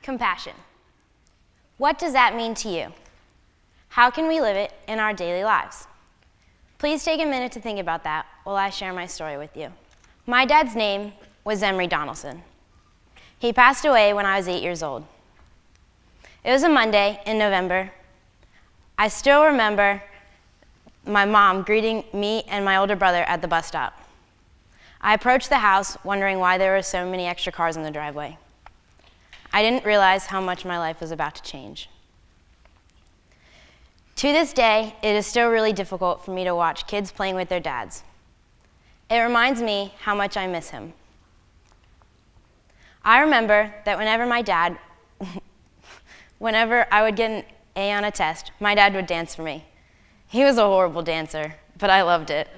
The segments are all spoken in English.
Compassion. What does that mean to you? How can we live it in our daily lives? Please take a minute to think about that while I share my story with you. My dad's name was Emery Donelson. He passed away when I was 8 years old. It was a Monday in November. I still remember my mom greeting me and my older brother at the bus stop. I approached the house wondering why there were so many extra cars in the driveway. I didn't realize how much my life was about to change. To this day, it is still really difficult for me to watch kids playing with their dads. It reminds me how much I miss him. I remember that whenever I would get an A on a test, my dad would dance for me. He was a horrible dancer, but I loved it.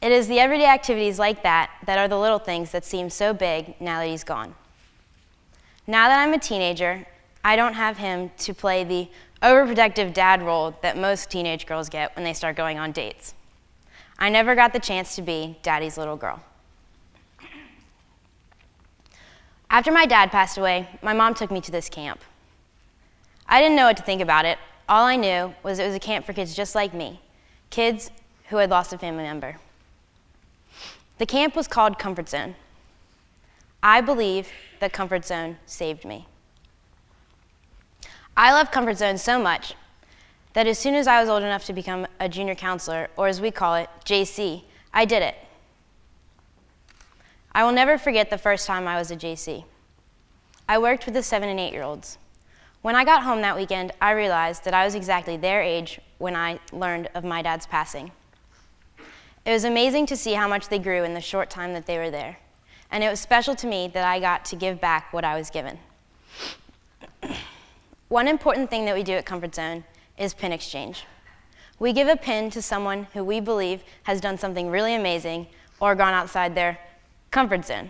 It is the everyday activities like that that are the little things that seem so big now that he's gone. Now that I'm a teenager, I don't have him to play the overprotective dad role that most teenage girls get when they start going on dates. I never got the chance to be daddy's little girl. After my dad passed away, my mom took me to this camp. I didn't know what to think about it. All I knew was it was a camp for kids just like me, kids who had lost a family member. The camp was called Comfort Zone. I believe that Comfort Zone saved me. I love Comfort Zone so much that as soon as I was old enough to become a junior counselor, or as we call it, JC, I did it. I will never forget the first time I was a JC. I worked with the 7 and 8-year-olds. When I got home that weekend, I realized that I was exactly their age when I learned of my dad's passing. It was amazing to see how much they grew in the short time that they were there. And it was special to me that I got to give back what I was given. One important thing that we do at Comfort Zone is pin exchange. We give a pin to someone who we believe has done something really amazing or gone outside their comfort zone.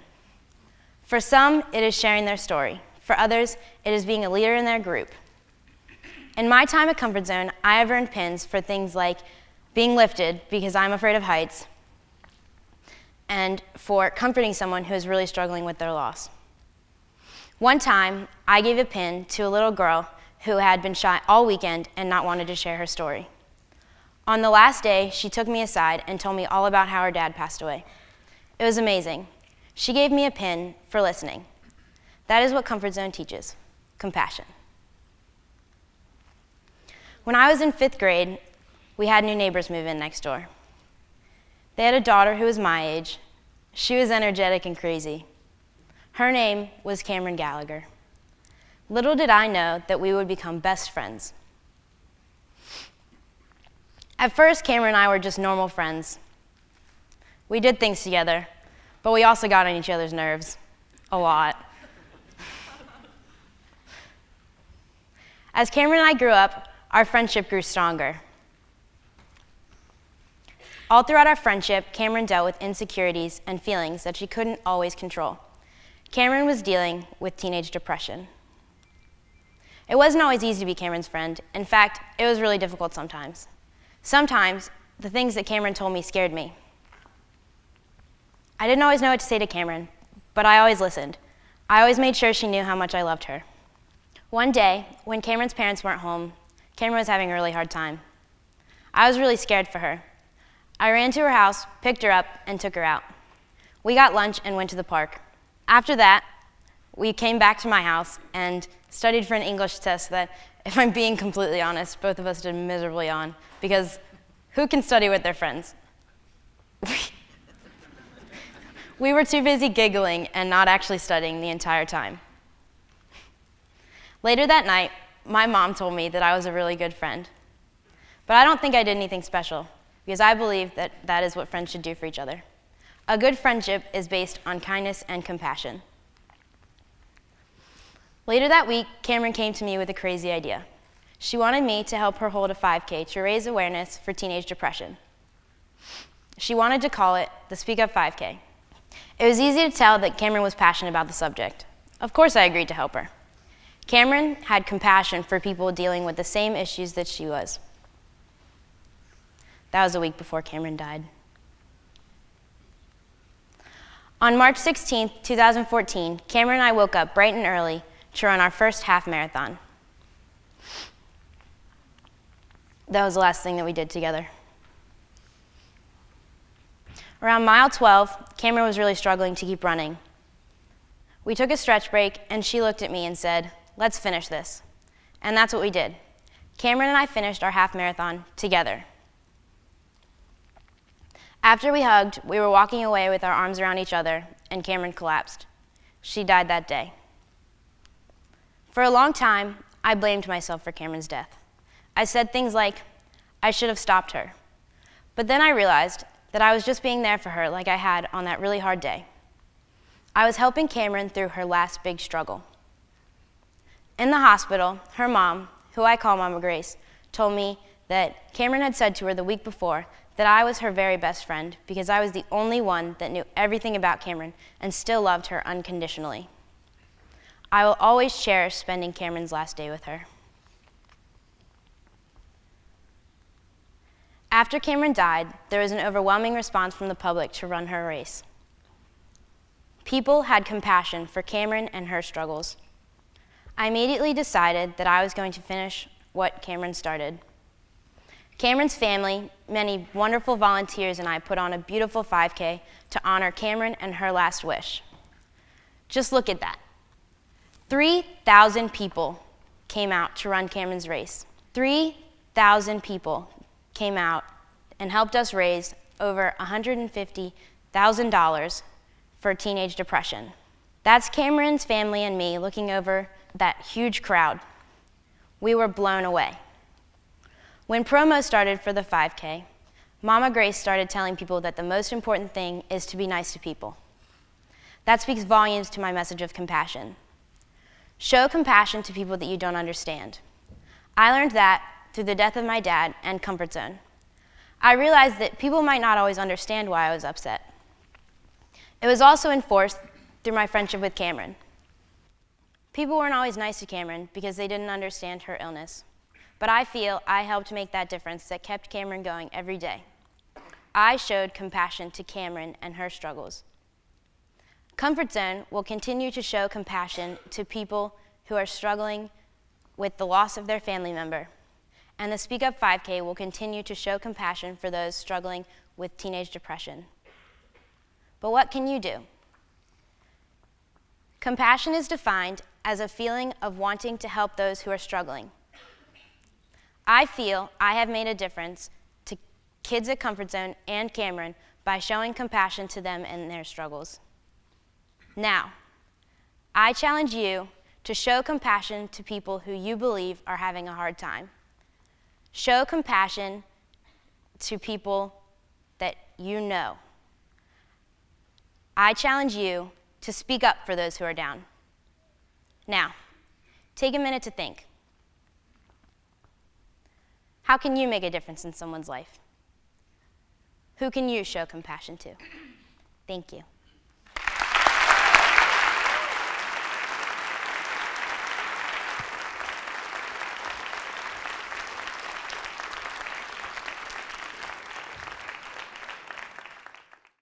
For some, it is sharing their story. For others, it is being a leader in their group. In my time at Comfort Zone, I have earned pins for things like being lifted because I'm afraid of heights, and for comforting someone who is really struggling with their loss. One time, I gave a pin to a little girl who had been shy all weekend and not wanted to share her story. On the last day, she took me aside and told me all about how her dad passed away. It was amazing. She gave me a pin for listening. That is what Comfort Zone teaches, compassion. When I was in 5th grade, we had new neighbors move in next door. They had a daughter who was my age. She was energetic and crazy. Her name was Cameron Gallagher. Little did I know that we would become best friends. At first, Cameron and I were just normal friends. We did things together, but we also got on each other's nerves a lot. As Cameron and I grew up, our friendship grew stronger. All throughout our friendship, Cameron dealt with insecurities and feelings that she couldn't always control. Cameron was dealing with teenage depression. It wasn't always easy to be Cameron's friend. In fact, it was really difficult sometimes. Sometimes, the things that Cameron told me scared me. I didn't always know what to say to Cameron, but I always listened. I always made sure she knew how much I loved her. One day, when Cameron's parents weren't home, Cameron was having a really hard time. I was really scared for her. I ran to her house, picked her up, and took her out. We got lunch and went to the park. After that, we came back to my house and studied for an English test that, if I'm being completely honest, both of us did miserably on, because who can study with their friends? We were too busy giggling and not actually studying the entire time. Later that night, my mom told me that I was a really good friend. But I don't think I did anything special, because I believe that that is what friends should do for each other. A good friendship is based on kindness and compassion. Later that week, Cameron came to me with a crazy idea. She wanted me to help her hold a 5K to raise awareness for teenage depression. She wanted to call it the Speak Up 5K. It was easy to tell that Cameron was passionate about the subject. Of course I agreed to help her. Cameron had compassion for people dealing with the same issues that she was. That was a week before Cameron died. On March 16, 2014, Cameron and I woke up bright and early to run our first half marathon. That was the last thing that we did together. Around mile 12, Cameron was really struggling to keep running. We took a stretch break, and she looked at me and said, "Let's finish this." And that's what we did. Cameron and I finished our half marathon together. After we hugged, we were walking away with our arms around each other, and Cameron collapsed. She died that day. For a long time, I blamed myself for Cameron's death. I said things like, I should have stopped her. But then I realized that I was just being there for her like I had on that really hard day. I was helping Cameron through her last big struggle. In the hospital, her mom, who I call Mama Grace, told me that Cameron had said to her the week before that I was her very best friend because I was the only one that knew everything about Cameron and still loved her unconditionally. I will always cherish spending Cameron's last day with her. After Cameron died, there was an overwhelming response from the public to run her race. People had compassion for Cameron and her struggles. I immediately decided that I was going to finish what Cameron started. Cameron's family, many wonderful volunteers, and I put on a beautiful 5K to honor Cameron and her last wish. Just look at that. 3,000 people came out to run Cameron's race. 3,000 people came out and helped us raise over $150,000 for teenage depression. That's Cameron's family and me looking over that huge crowd. We were blown away. When promo started for the 5K, Mama Grace started telling people that the most important thing is to be nice to people. That speaks volumes to my message of compassion. Show compassion to people that you don't understand. I learned that through the death of my dad and Comfort Zone. I realized that people might not always understand why I was upset. It was also enforced through my friendship with Cameron. People weren't always nice to Cameron because they didn't understand her illness. But I feel I helped make that difference that kept Cameron going every day. I showed compassion to Cameron and her struggles. Comfort Zone will continue to show compassion to people who are struggling with the loss of their family member. And the Speak Up 5K will continue to show compassion for those struggling with teenage depression. But what can you do? Compassion is defined as a feeling of wanting to help those who are struggling. I feel I have made a difference to kids at Comfort Zone and Cameron by showing compassion to them and their struggles. Now, I challenge you to show compassion to people who you believe are having a hard time. Show compassion to people that you know. I challenge you to speak up for those who are down. Now, take a minute to think. How can you make a difference in someone's life? Who can you show compassion to? Thank you.